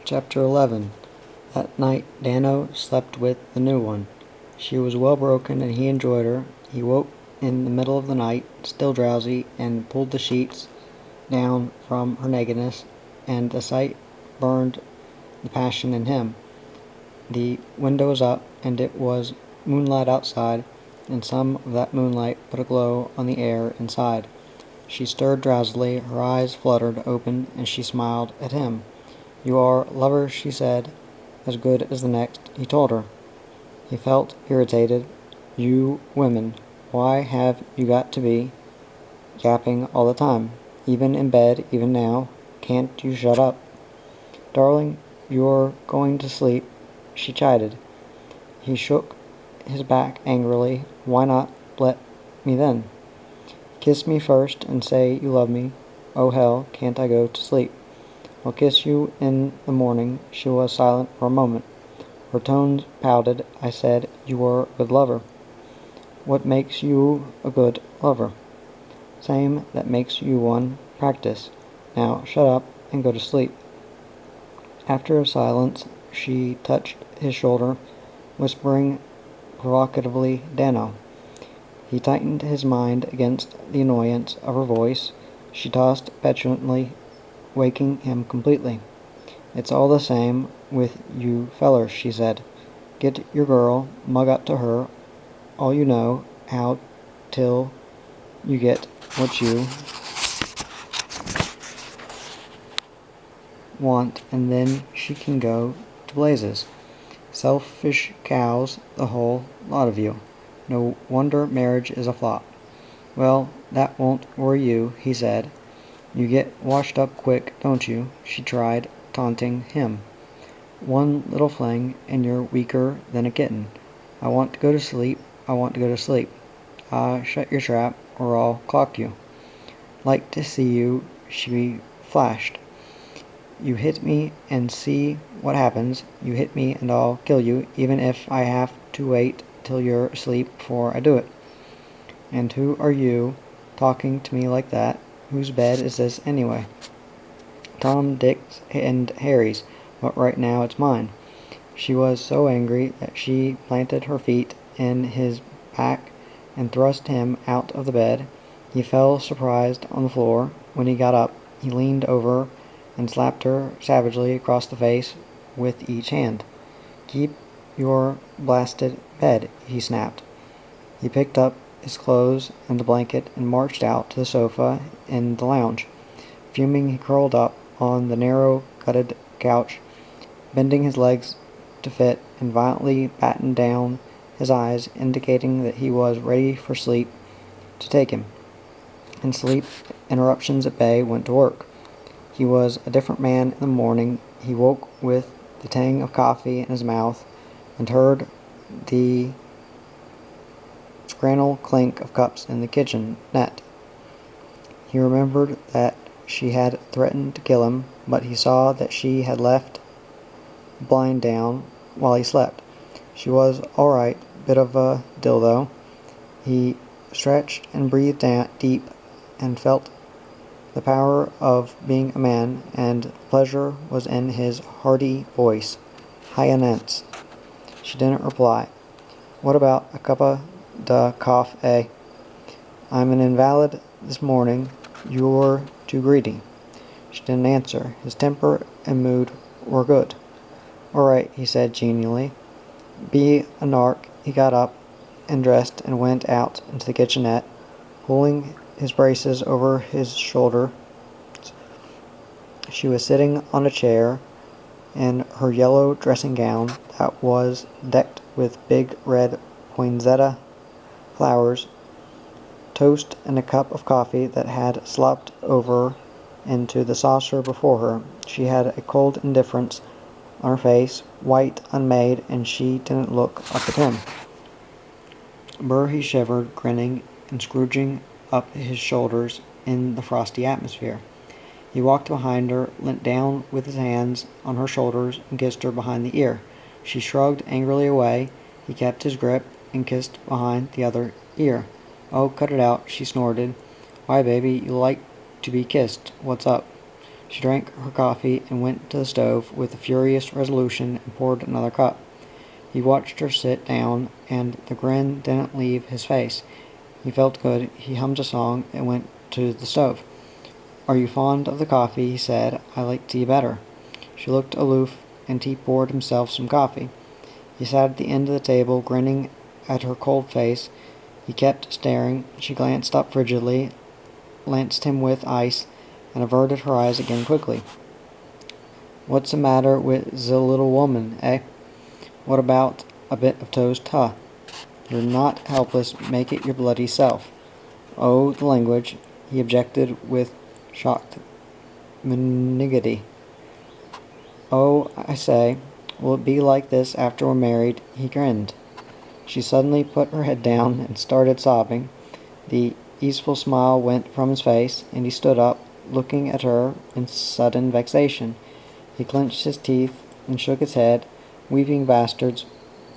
Chapter 11. That night Dano slept with the new one. She was well broken and he enjoyed her. He woke in the middle of the night, still drowsy, and pulled the sheets down from her nakedness, and the sight burned the passion in him. The window was up, and it was moonlight outside, and some of that moonlight put a glow on the air inside. She stirred drowsily, her eyes fluttered open, and she smiled at him. "You are lover," she said, "as good as the next," he told her. He felt irritated. "You women, why have you got to be yapping all the time? Even in bed, even now. Can't you shut up?" "Darling, you're going to sleep," she chided. He shook his back angrily. "Why not let me then? Kiss me first and say you love me. Oh hell, can't I go to sleep?" "I'll kiss you in the morning." She was silent for a moment. Her tones pouted. "I said you were a good lover." "What makes you a good lover?" "Same that makes you one. Practice. Now shut up and go to sleep." After a silence, she touched his shoulder, whispering provocatively, "Dano." He tightened his mind against the annoyance of her voice. She tossed petulantly, waking him completely. "It's all the same with you fellers," she said. "Get your girl, mug up to her all you know how till you get what you want, and then she can go to blazes. Selfish cows, the whole lot of you. No wonder marriage is a flop." "Well, that won't worry you," he said. "You get washed up quick, don't you?" She tried, taunting him. "One little fling, and you're weaker than a kitten. I want to go to sleep. I want to go to sleep." "Ah, shut your trap, or I'll clock you." "Like to see you," she flashed. "You hit me and see what happens. You hit me and I'll kill you, even if I have to wait till you're asleep before I do it." "And who are you, talking to me like that? Whose bed is this anyway?" "Tom, Dick's, and Harry's, but right now it's mine." She was so angry that she planted her feet in his back and thrust him out of the bed. He fell surprised on the floor. When he got up, he leaned over and slapped her savagely across the face with each hand. "Keep your blasted bed," he snapped. He picked up his clothes and the blanket and marched out to the sofa in the lounge. Fuming, he curled up on the narrow, gutted couch, bending his legs to fit, and violently battened down his eyes, indicating that he was ready for sleep to take him. And sleep, interruptions at bay, went to work. He was a different man in the morning. He woke with the tang of coffee in his mouth and heard the scrannel clink of cups in the kitchen net. He remembered that she had threatened to kill him, but he saw that she had left the blind down while he slept. She was all right, bit of a dildo. He stretched and breathed deep and felt the power of being a man, and pleasure was in his hearty voice. "High-anence." She didn't reply. "What about a cuppa da coff, eh?" "I'm an invalid this morning. You're too greedy." She didn't answer. His temper and mood were good. "All right," he said genially. "Be a narc." He got up and dressed and went out into the kitchenette, pulling his braces over his shoulder. She was sitting on a chair in her yellow dressing gown that was decked with big red poinsettia flowers, toast and a cup of coffee that had slopped over into the saucer before her. She had a cold indifference on her face, white, unmade, and she didn't look up at him. "Brr," he shivered, grinning and scrooging up his shoulders in the frosty atmosphere. He walked behind her, leant down with his hands on her shoulders, and kissed her behind the ear. She shrugged angrily away. He kept his grip and kissed behind the other ear. "Oh, cut it out," she snorted. "Why, baby, you like to be kissed. What's up?" She drank her coffee and went to the stove with a furious resolution and poured another cup. He watched her sit down, and the grin didn't leave his face. He felt good. He hummed a song and went to the stove. "Are you fond of the coffee?" he said. "I like tea better." She looked aloof, and he poured himself some coffee. He sat at the end of the table, grinning at her cold face. He kept staring. She glanced up frigidly, lanced him with ice, and averted her eyes again quickly. "What's the matter with the little woman, eh? What about a bit of toast, huh? You're not helpless, make it your bloody self." "Oh, the language," he objected with shocked benignity. "Oh, I say, will it be like this after we're married?" He grinned. She suddenly put her head down and started sobbing. The easeful smile went from his face, and he stood up, looking at her in sudden vexation. He clenched his teeth and shook his head. "Weeping bastards,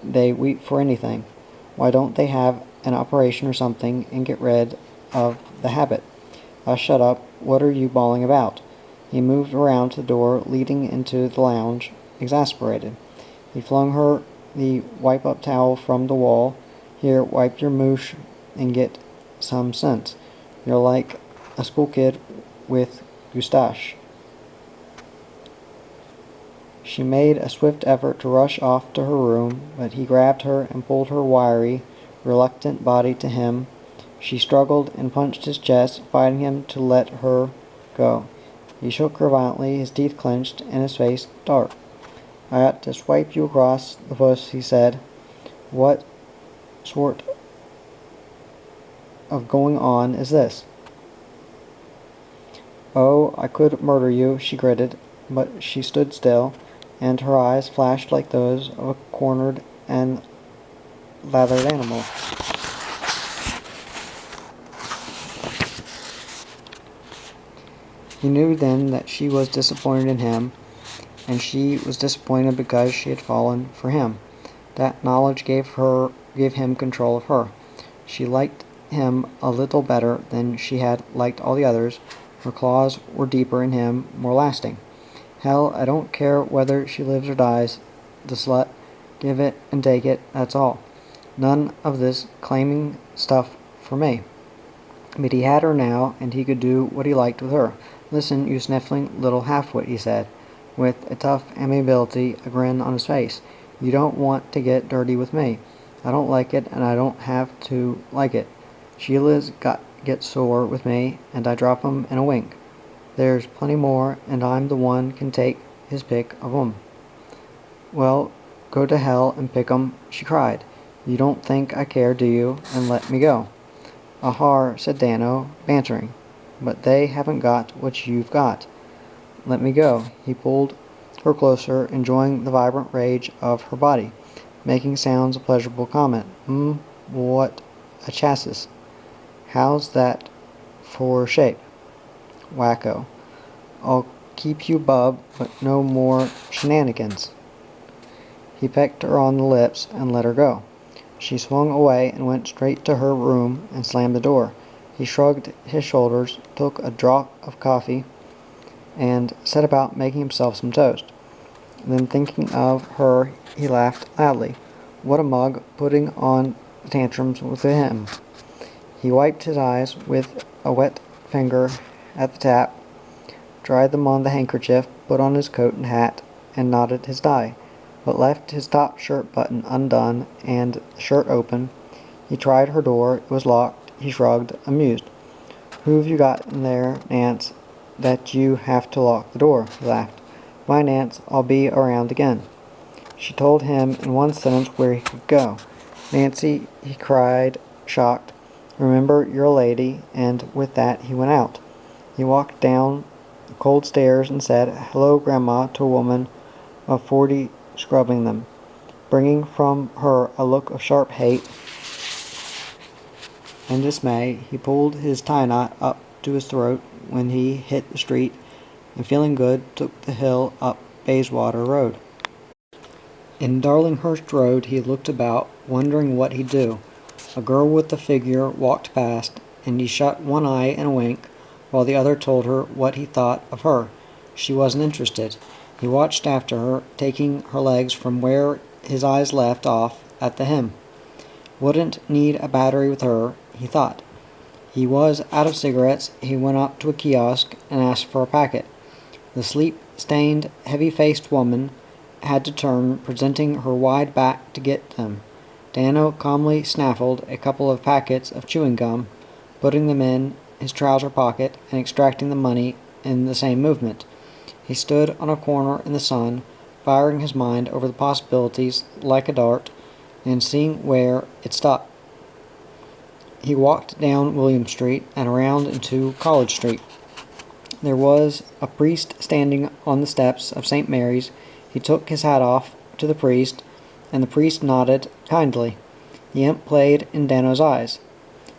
they weep for anything. Why don't they have an operation or something and get rid of the habit?" Shut up. What are you bawling about?" He moved around to the door leading into the lounge, exasperated. He flung her the wipe-up towel from the wall. "Here, wipe your moosh and get some sense. You're like a school kid with goustache." She made a swift effort to rush off to her room, but he grabbed her and pulled her wiry, reluctant body to him. She struggled and punched his chest, fighting him to let her go. He shook her violently, his teeth clenched, and his face dark. "I ought to swipe you across the puss," he said. "What sort of going on is this?" "Oh, I could murder you," she gritted, but she stood still, and her eyes flashed like those of a cornered and lathered animal. He knew then that she was disappointed in him, and she was disappointed because she had fallen for him. That knowledge gave him control of her. She liked him a little better than she had liked all the others. Her claws were deeper in him, more lasting. "Hell, I don't care whether she lives or dies, the slut. Give it and take it, that's all. None of this claiming stuff for me." But he had her now, and he could do what he liked with her. "Listen, you sniffling little half-wit," he said, with a tough amiability, a grin on his face. "You don't want to get dirty with me. I don't like it, and I don't have to like it. Sheila's get sore with me, and I drop 'em in a wink. There's plenty more, and I'm the one can take his pick of 'em." "Well, go to hell and pick 'em," she cried. "You don't think I care, do you? And let me go." "Ahar," said Dano, bantering. "But they haven't got what you've got. Let me go." He pulled her closer, enjoying the vibrant rage of her body, making sounds of pleasurable comment. What a chassis. How's that for shape?" "Wacko. I'll keep you, bub, but no more shenanigans." He pecked her on the lips and let her go. She swung away and went straight to her room and slammed the door. He shrugged his shoulders, took a draught of coffee, and set about making himself some toast. Then, thinking of her, he laughed loudly. What a mug, putting on tantrums with him. He wiped his eyes with a wet finger at the tap, dried them on the handkerchief, put on his coat and hat, and knotted his tie, but left his top shirt button undone and the shirt open. He tried her door. It was locked. He shrugged, amused. "Who've you got in there, Nance, that you have to lock the door?" He laughed. "Bye, Nance. I'll be around again." She told him in one sentence where he could go. "Nancy," he cried, shocked, "remember you're a lady," and with that he went out. He walked down the cold stairs and said, "Hello, Grandma," to a woman of 40 scrubbing them, bringing from her a look of sharp hate and dismay. He pulled his tie knot up to his throat when he hit the street, and feeling good, took the hill up Bayswater Road. In Darlinghurst Road he looked about, wondering what he'd do. A girl with a figure walked past, and he shut one eye in a wink, while the other told her what he thought of her. she wasn't interested. He watched after her, taking her legs from where his eyes left off at the hem. Wouldn't need a battery with her, he thought. He was out of cigarettes. He went up to a kiosk and asked for a packet. The sleep-stained, heavy-faced woman had to turn, presenting her wide back to get them. Dano calmly snaffled a couple of packets of chewing gum, putting them in his trouser pocket and extracting the money in the same movement. He stood on a corner in the sun, firing his mind over the possibilities like a dart, and seeing where it stuck. He walked down William Street and around into College Street. There was a priest standing on the steps of St. Mary's. He took his hat off to the priest, and the priest nodded kindly. The imp played in Dano's eyes.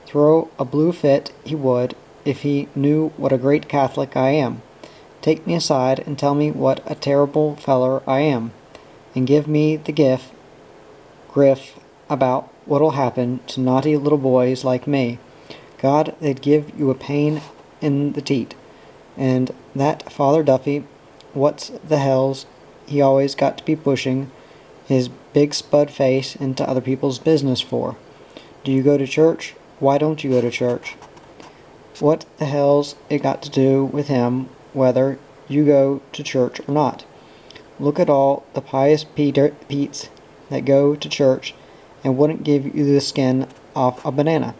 Throw a blue fit he would, if he knew what a great Catholic I am. Take me aside and tell me what a terrible feller I am, and give me the griff about what'll happen to naughty little boys like me. God, they'd give you a pain in the teat. And that Father Duffy, what's the hell's he always got to be pushing his big spud face into other people's business for? Do you go to church? Why don't you go to church? What the hell's it got to do with him whether you go to church or not? Look at all the pious Petes that go to church and wouldn't give you the skin off a banana.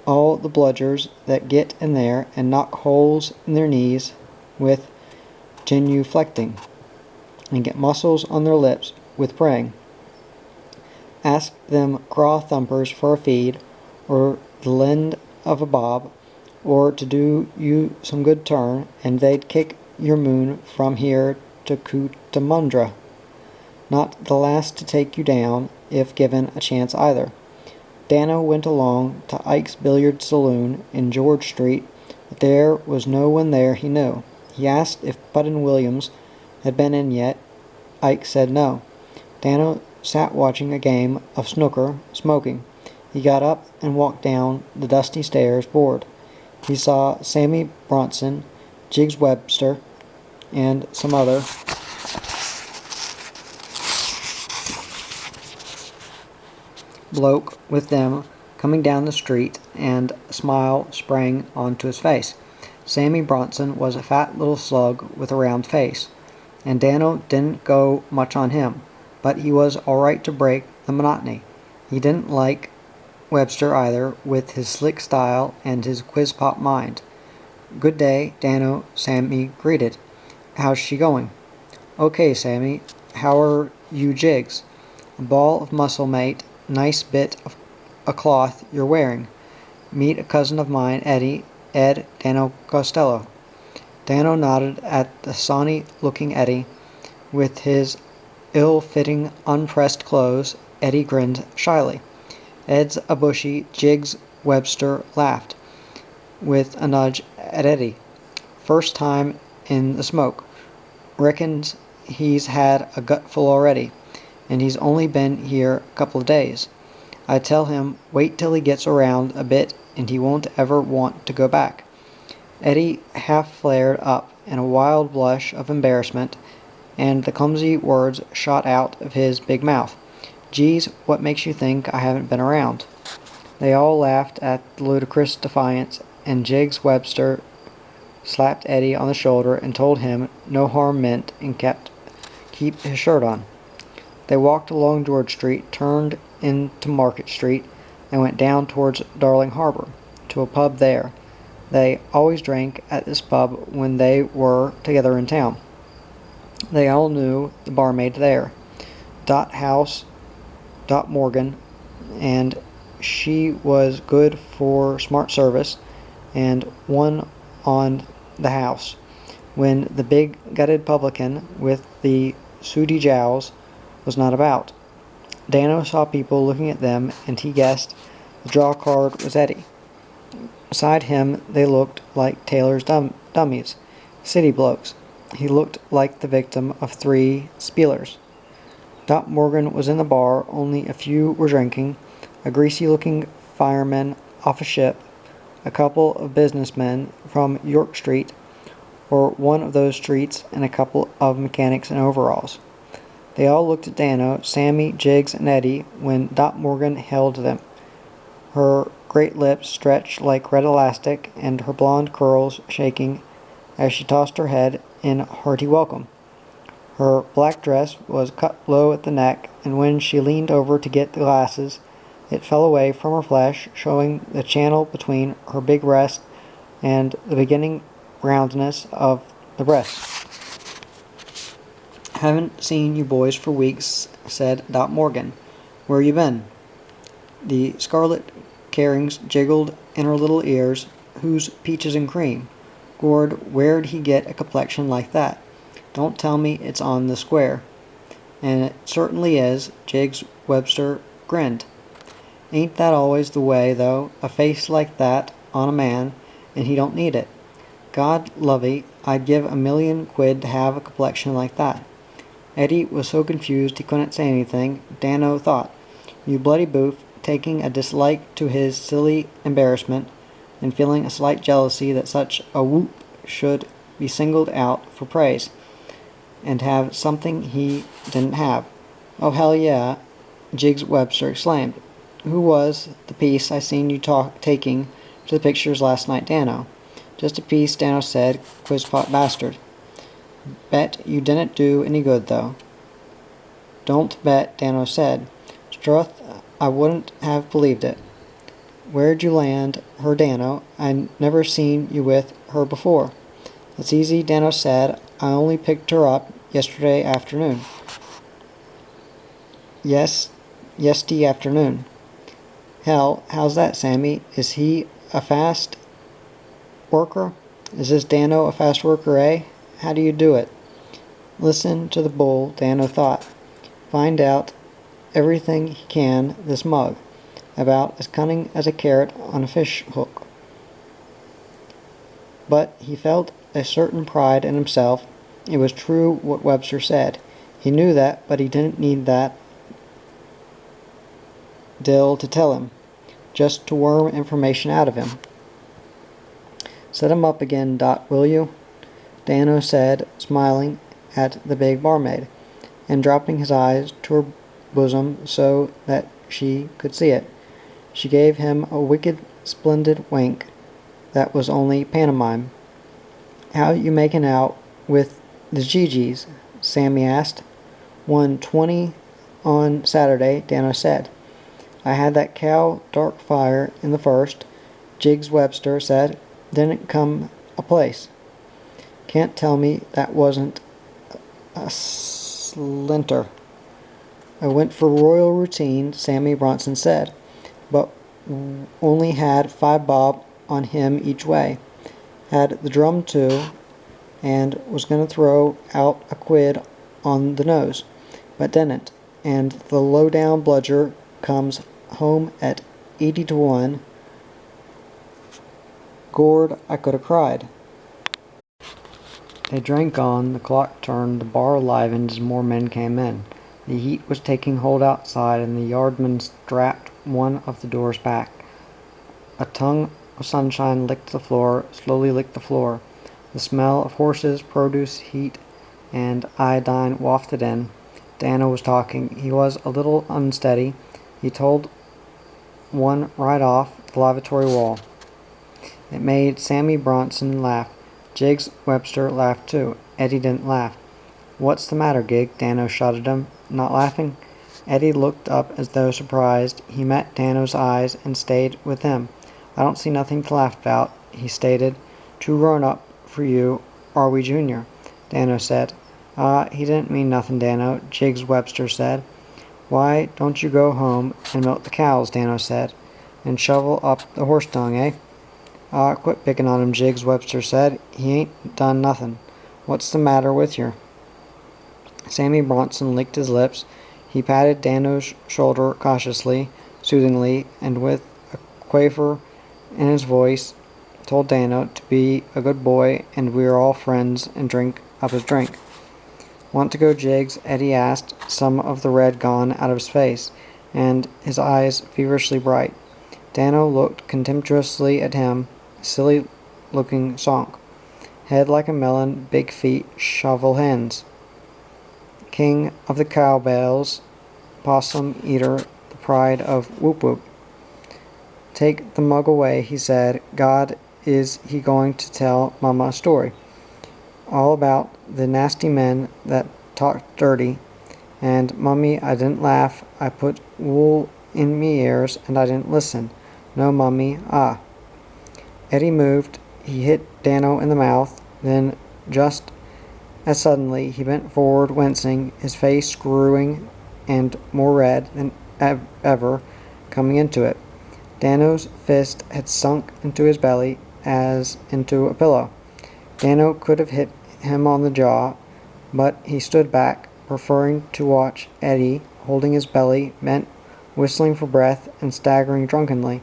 All the bludgers that get in there and knock holes in their knees with genuflecting, and get muscles on their lips with praying. Ask them craw thumpers for a feed, or the lend of a bob, or to do you some good turn, and they'd kick your moon from here to Cootamundra. Not the last to take you down, if given a chance either. Dano went along to Ike's billiard saloon in George Street, but there was no one there he knew. He asked if Pudden Williams had been in yet. Ike said no. Dano sat watching a game of snooker, smoking. He got up and walked down the dusty stairs, bored. He saw Sammy Bronson, Jiggs Webster, and some other bloke with them coming down the street, and a smile sprang onto his face. Sammy Bronson was a fat little slug with a round face, and Dano didn't go much on him, but he was all right to break the monotony. He didn't like Webster either, with his slick style and his quiz-pop mind. "Good day, Dano," Sammy greeted. "How's she going?" "Okay, Sammy. How're you Jiggs?" "A ball of muscle, mate. Nice bit of a cloth you're wearing. Meet a cousin of mine, Ed Dano Costello." Dano nodded at the sawney-looking Eddie. With his ill-fitting, unpressed clothes, Eddie grinned shyly. "Ed's a bushy." Jiggs Webster laughed, with a nudge at Eddie. "First time in the smoke. Reckons he's had a gutful already, and he's only been here a couple of days. I tell him wait till he gets around a bit and he won't ever want to go back." Eddie half flared up in a wild blush of embarrassment, and the clumsy words shot out of his big mouth. "Geez, what makes you think I haven't been around?" They all laughed at the ludicrous defiance, and Jiggs Webster slapped Eddie on the shoulder and told him no harm meant and keep his shirt on. They walked along George Street, turned into Market Street, and went down towards Darling Harbour, to a pub there. They always drank at this pub when they were together in town. They all knew the barmaid there, Dot House, Dot Morgan, and she was good for smart service, and one on the house, when the big gutted publican with the sooty jowls was not about. Dano saw people looking at them, and he guessed the draw card was Eddie. Beside him they looked like Taylor's dummies, city blokes. He looked like the victim of 3 spielers. Dot Morgan was in the bar, only a few were drinking, a greasy-looking fireman off a ship, a couple of businessmen from York Street, or one of those streets and a couple of mechanics in overalls. They all looked at Dano, Sammy, Jiggs, and Eddie when Dot Morgan hailed them. Her great lips stretched like red elastic, and her blonde curls shaking as she tossed her head in hearty welcome. Her black dress was cut low at the neck, and when she leaned over to get the glasses, it fell away from her flesh, showing the channel between her big breast and the beginning roundness of the breast. "Haven't seen you boys for weeks," said Dot Morgan. "Where you been?" The scarlet carings jiggled in her little ears. "Who's Peaches and Cream? Gord, where'd he get a complexion like that? Don't tell me it's on the square." "And it certainly is." Jiggs Webster grinned. "Ain't that always the way, though? A face like that on a man, and he don't need it. God lovey, I'd give $1,000,000 to have a complexion like that." Eddie was so confused he couldn't say anything. Dano thought, "You bloody boof," taking a dislike to his silly embarrassment, and feeling a slight jealousy that such a whoop should be singled out for praise, and have something he didn't have. "Oh, hell yeah," Jiggs Webster exclaimed. "Who was the piece I seen you taking to the pictures last night, Dano?" "Just a piece," Dano said. "Quizpot bastard." "Bet you didn't do any good, though." "Don't bet," Dano said. "Struth, I wouldn't have believed it." "Where'd you land her, Dano? I never seen you with her before." "It's easy," Dano said. "I only picked her up yesterday afternoon." Yesty afternoon." "Hell, how's that, Sammy? Is he a fast worker? Is this Dano a fast worker, eh? How do you do it?" Listen to the bull, Dano thought. Find out everything he can, this mug. About as cunning as a carrot on a fish hook. But he felt a certain pride in himself. It was true what Webster said. He knew that, but he didn't need that Dill to tell him, just to worm information out of him. "Set him up again, Dot, will you?" Dano said, smiling at the big barmaid, and dropping his eyes to her bosom so that she could see it. She gave him a wicked, splendid wink that was only pantomime. "How you making out with the Gigi's?" Sammy asked. "Won 20 on Saturday," Dano said. "I had that cow dark fire in the first," Jiggs Webster said. "Didn't come a place." "Can't tell me that wasn't a slinter." "I went for royal routine," Sammy Bronson said, "but only had 5 bob on him each way. Had the drum too, and was going to throw out a quid on the nose, but didn't, and the low-down bludger comes home at 80 to 1. Gord, I could have cried." They drank on, the clock turned, the bar livened as more men came in. The heat was taking hold outside, and the yardman strapped one of the doors back. A tongue of sunshine slowly licked the floor. The smell of horses, produce, heat, and iodine wafted in. Dano was talking. He was a little unsteady. He told one right off the lavatory wall. It made Sammy Bronson laugh. Jiggs Webster laughed too. Eddie didn't laugh. "What's the matter, Gig?" Dano shot at him. "Not laughing?" Eddie looked up as though surprised. He met Dano's eyes and stayed with him. "I don't see nothing to laugh about," he stated. "Too grown up for you, are we, Junior?" Dano said. He didn't mean nothing, Dano," Jiggs Webster said. "Why don't you go home and milk the cows," Dano said, "and shovel up the horse dung, eh?" Quit picking on him," Jiggs Webster said. "He ain't done nothing. What's the matter with yer?" Sammy Bronson licked his lips. He patted Dano's shoulder cautiously, soothingly, and with a quaver in his voice told Dano to be a good boy and we are all friends, and drink up his drink. "Want to go, Jiggs?" Eddie asked, some of the red gone out of his face, and his eyes feverishly bright. Dano looked contemptuously at him, silly-looking sonk. head like a melon, big feet, shovel hands. King of the cowbells, possum eater, the pride of Whoop Whoop. Take the mug away, he said. God, is he going to tell Mama a story? All about the nasty men that talked dirty. And, Mummy, I didn't laugh. I put wool in me ears, and I didn't listen. No, Mummy, ah. Eddie moved. He hit Dano in the mouth. Then, just as suddenly, he bent forward, wincing, his face screwing and more red than ever coming into it. Dano's fist had sunk into his belly as into a pillow. Dano could have hit him on the jaw, but he stood back, preferring to watch Eddie, holding his belly, bent, whistling for breath, and staggering drunkenly.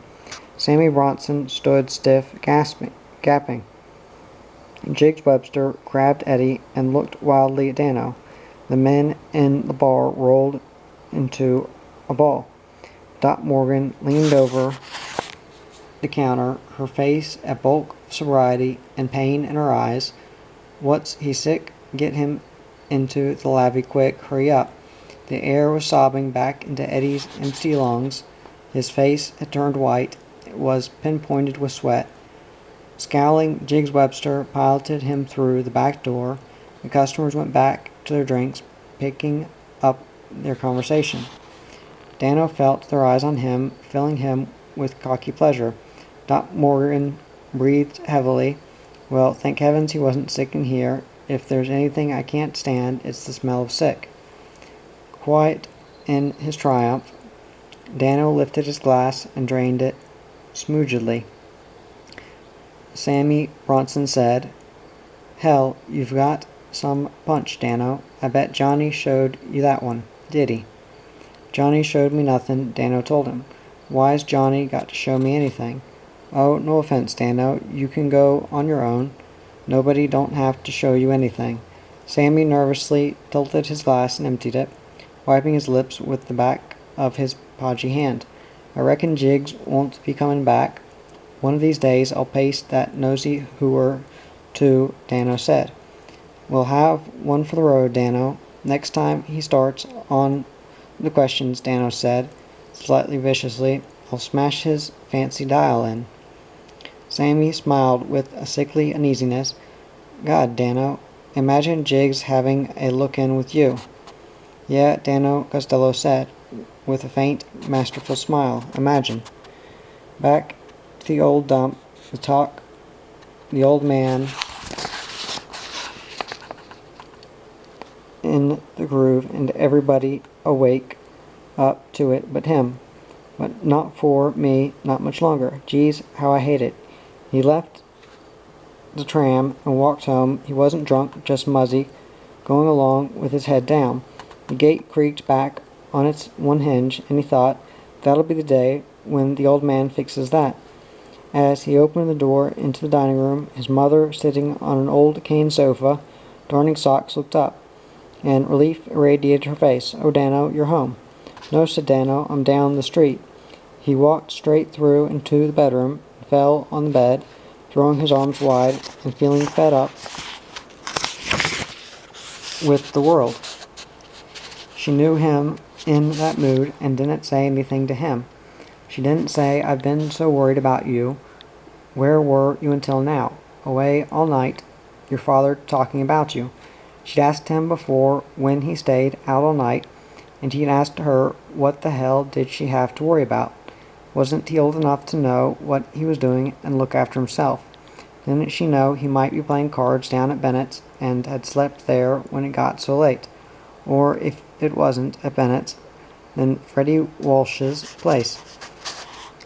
Sammy Bronson stood stiff, gasping. Jiggs Webster grabbed Eddie and looked wildly at Dano. The men in the bar rolled into a ball. Dot Morgan leaned over the counter, her face a bulk of sobriety and pain in her eyes. What's he sick? Get him into the lavvy quick, hurry up. The air was sobbing back into Eddie's empty lungs. His face had turned white. It was pinpointed with sweat. Scowling, Jiggs Webster piloted him through the back door. The customers went back to their drinks, picking up their conversation. Dano felt their eyes on him, filling him with cocky pleasure. Dot Morgan breathed heavily. Well, thank heavens he wasn't sick in here. If there's anything I can't stand, it's the smell of sick. Quiet in his triumph, Dano lifted his glass and drained it smoothly. Sammy Bronson said, Hell, you've got some punch, Dano. I bet Johnny showed you that one, did he? Johnny showed me nothing, Dano told him. Why's Johnny got to show me anything? Oh, no offense, Dano. You can go on your own. Nobody don't have to show you anything. Sammy nervously tilted his glass and emptied it, wiping his lips with the back of his podgy hand. I reckon Jiggs won't be coming back. One of these days I'll paste that nosy hooer too, Dano said. We'll have one for the road, Dano. Next time he starts on the questions, Dano said, slightly viciously, I'll smash his fancy dial in. Sammy smiled with a sickly uneasiness. God, Dano, imagine Jiggs having a look-in with you. Yeah, Dano, Costello said, with a faint, masterful smile. Imagine. Back to the old dump, the old man in the groove, and everybody awake up to it but him. But not for me, not much longer. Geez, how I hate it. He left the tram and walked home. He wasn't drunk, just muzzy, going along with his head down. The gate creaked back on its one hinge, and he thought, that'll be the day when the old man fixes that. As he opened the door into the dining room, his mother, sitting on an old cane sofa, darning socks, looked up, and relief irradiated her face. Oh, Dano, you're home. No, said Dano, I'm down the street. He walked straight through into the bedroom, and fell on the bed, throwing his arms wide and feeling fed up with the world. She knew him in that mood and didn't say anything to him. She didn't say, I've been so worried about you. Where were you until now? Away all night, your father talking about you. She'd asked him before when he stayed out all night, and he'd asked her what the hell did she have to worry about. Wasn't he old enough to know what he was doing and look after himself? Didn't she know he might be playing cards down at Bennett's and had slept there when it got so late? Or if it wasn't at Bennett's, then Freddie Walsh's place,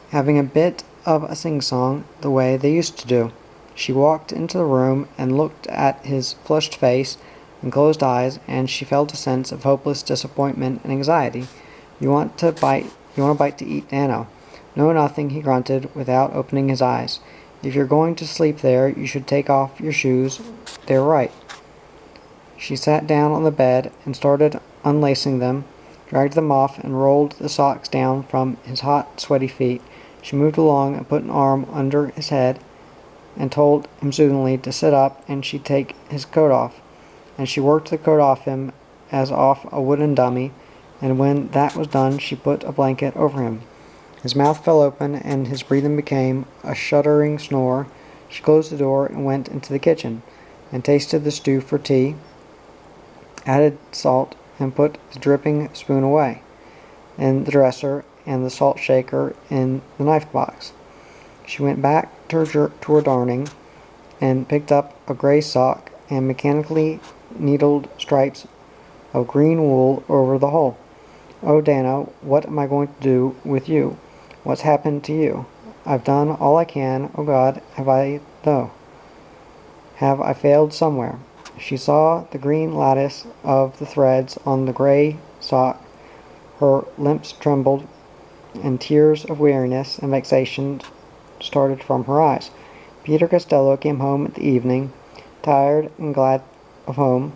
having a bit of a sing-song the way they used to do. She walked into the room and looked at his flushed face and closed eyes, and she felt a sense of hopeless disappointment and anxiety. You want a bite to eat, Dano. No, nothing, he grunted without opening his eyes. If you're going to sleep there, you should take off your shoes. They're right. She sat down on the bed and started unlacing them, dragged them off, and rolled the socks down from his hot, sweaty feet. She moved along and put an arm under his head and told him soothingly to sit up and she'd take his coat off. And she worked the coat off him as off a wooden dummy, and when that was done she put a blanket over him. His mouth fell open and his breathing became a shuddering snore. She closed the door and went into the kitchen, and tasted the stew for tea, added salt, and put the dripping spoon away in the dresser and the salt shaker in the knife box. She went back to her darning and picked up a gray sock and mechanically needled stripes of green wool over the hole. "Oh, Dano, what am I going to do with you? What's happened to you? I've done all I can. Oh God, have I failed somewhere?" She saw the green lattice of the threads on the gray sock. Her lips trembled, and tears of weariness and vexation started from her eyes. Peter Costello came home at the evening, tired and glad of home.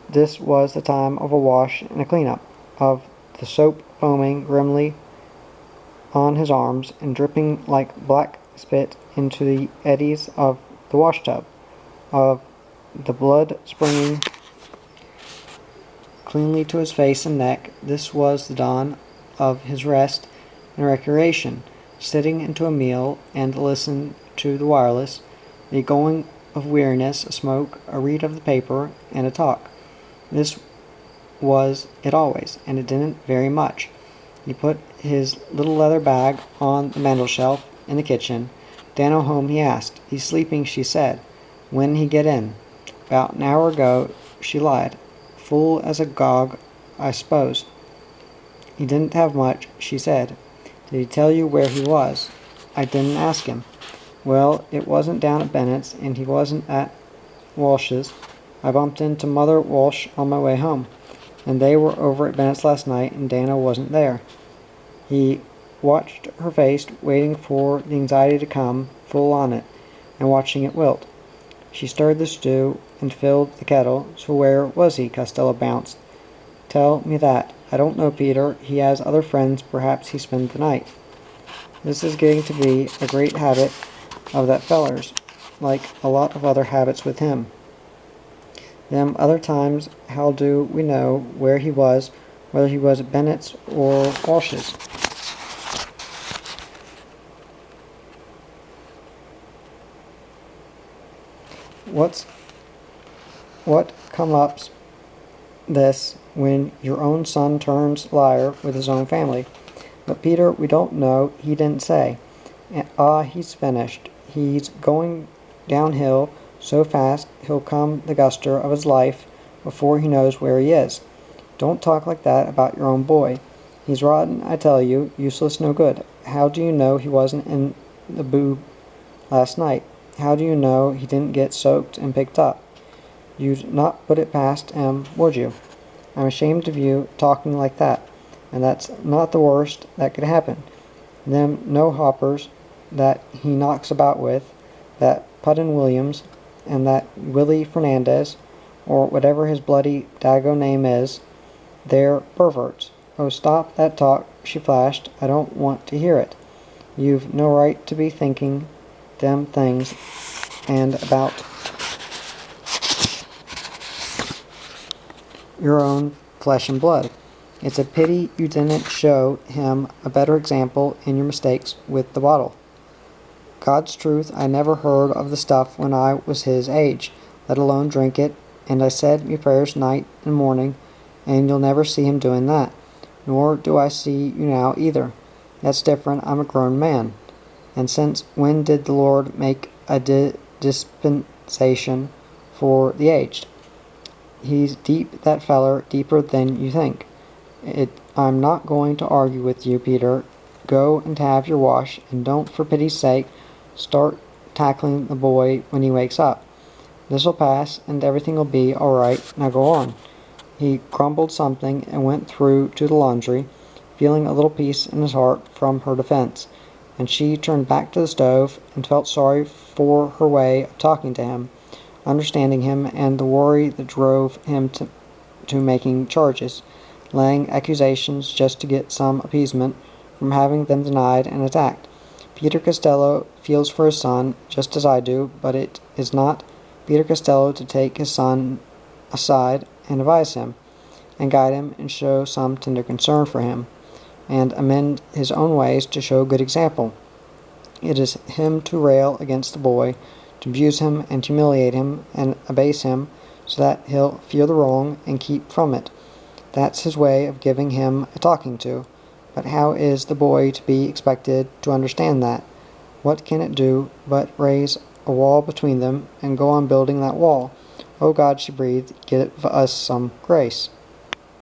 This was the time of a wash and a clean-up, of the soap foaming grimly on his arms and dripping like black spit into the eddies of the wash-tub, of the blood springing cleanly to his face and neck. This was the dawn of his rest and recreation, sitting into a meal and listen to the wireless, the going of weariness, a smoke, a read of the paper, and a talk. This was it always, and it didn't vary much. He put his little leather bag on the mantel-shelf in the kitchen. "Dano home?" he asked. "He's sleeping," she said. "When he get in?" "About an hour ago," she lied. "Full as a gog, I suppose." "He didn't have much," she said. "Did he tell you where he was?" "I didn't ask him." "Well, it wasn't down at Bennett's, and he wasn't at Walsh's. I bumped into Mother Walsh on my way home, and they were over at Bennett's last night, and Dano wasn't there." He watched her face, waiting for the anxiety to come full on it, and watching it wilt. She stirred the stew and filled the kettle. "So where was he?" Costello bounced. "Tell me that." "I don't know, Peter. He has other friends. Perhaps he spent the night." "This is getting to be a great habit of that feller's, like a lot of other habits with him. Them other times, how do we know where he was, whether he was at Bennett's or Walsh's?" What come up's this when your own son turns liar with his own family? "But Peter, we don't know. He didn't say." He's finished. He's going downhill so fast he'll come the guster of his life before he knows where he is." "Don't talk like that about your own boy. He's rotten, I tell you, useless, no good. How do you know he wasn't in the boob last night? How do you know he didn't get soaked and picked up? You'd not put it past him, would you?" "I'm ashamed of you talking like that. And that's not the worst that could happen. Them no-hoppers that he knocks about with, that Pudden Williams, and that Willie Fernandez, or whatever his bloody dago name is, they're perverts." "Oh, stop that talk," she flashed. "I don't want to hear it. You've no right to be thinking them things, and about your own flesh and blood. It's a pity you didn't show him a better example in your mistakes with the bottle." "God's truth, I never heard of the stuff when I was his age, let alone drink it, and I said me prayers night and morning, and you'll never see him doing that. Nor do I see you now either. That's different. I'm a grown man. And since when did the Lord make a dispensation for the aged? He's deep, that feller, deeper than you think. I'm not going to argue with you, Peter. Go and have your wash, and don't, for pity's sake, start tackling the boy when he wakes up. This'll pass, and everything'll be all right. Now go on." He grumbled something and went through to the laundry, feeling a little peace in his heart from her defense, and she turned back to the stove and felt sorry for her way of talking to him, understanding him, and the worry that drove him to making charges, laying accusations just to get some appeasement from having them denied and attacked. Peter Costello feels for his son just as I do, but it is not Peter Costello to take his son aside and advise him, and guide him and show some tender concern for him, and amend his own ways to show good example. It is him to rail against the boy, to abuse him and humiliate him and abase him, so that he'll fear the wrong and keep from it. That's his way of giving him a talking to. But how is the boy to be expected to understand that? What can it do but raise a wall between them and go on building that wall? Oh God, she breathed, give us some grace.